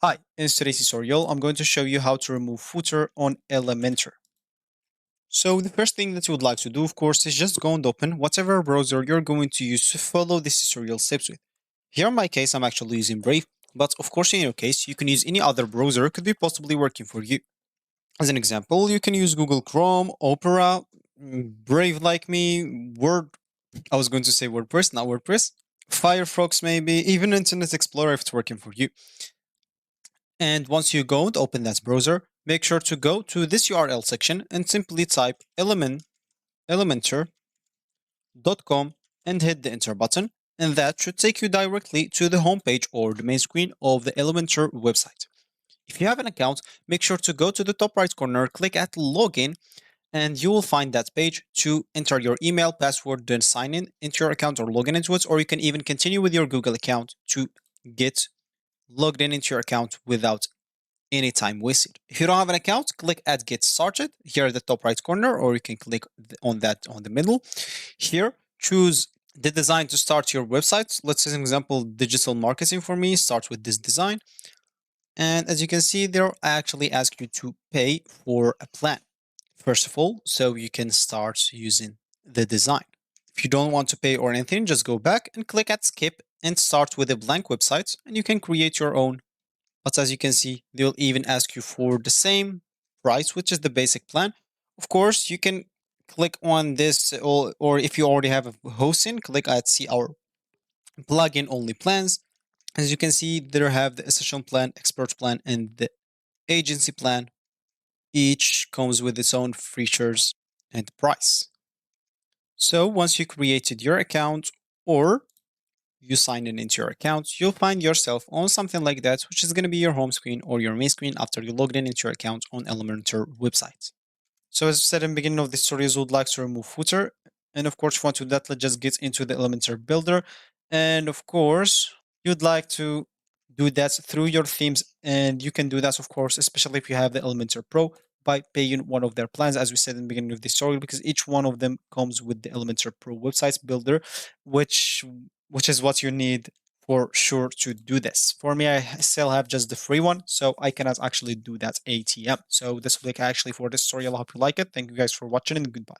Hi, in today's tutorial, I'm going to show you how to remove footer on Elementor. So the first thing that you would like to do, of course, is just go and open whatever browser you're going to use to follow this tutorial steps with. Here in my case, I'm actually using Brave, but of course in your case, you can use any other browser could be possibly working for you. As an example, you can use Google Chrome, Opera, Brave like me, Word, I was going to say WordPress, not WordPress, Firefox maybe, even Internet Explorer if it's working for you. And once you go and open that browser, make sure to go to this URL section and simply type elementor.com and hit the enter button. And that should take you directly to the homepage or the main screen of the Elementor website. If you have an account, make sure to go to the top right corner, click at login, and you will find that page to enter your email, password, then sign in into your account or log in into it, or you can even continue with your Google account to get logged in into your account without any time wasted. If you don't have an account, click at get started here at the top right corner, or you can click on that on the middle. Here, choose the design to start your website. Let's say, an example, digital marketing for me. Start with this design. And as you can see, they'll actually ask you to pay for a plan, first of all, so you can start using the design. If you don't want to pay or anything, just go back and click at skip and start with a blank website, and you can create your own. But as you can see, they'll even ask you for the same price, which is the basic plan. Of course, you can click on this, or if you already have a hosting, click at see our plugin only plans. As you can see, there have the essential plan, expert plan, and the agency plan. Each comes with its own features and price. So once you created your account or you sign in into your account, you'll find yourself on something like that, which is going to be your home screen or your main screen after you logged in into your account on Elementor website. So as I said in the beginning of this tutorial, would like to remove footer. And of course, if you want to do that, let's just get into the Elementor builder. And of course, you'd like to do that through your themes. And you can do that, of course, especially if you have the Elementor Pro, by paying one of their plans, as we said in the beginning of this tutorial, because each one of them comes with the Elementor Pro website builder, which is what you need for sure to do this. For me, I still have just the free one, so I cannot actually do that ATM. So this will be actually for this tutorial. I hope you like it. Thank you guys for watching and goodbye.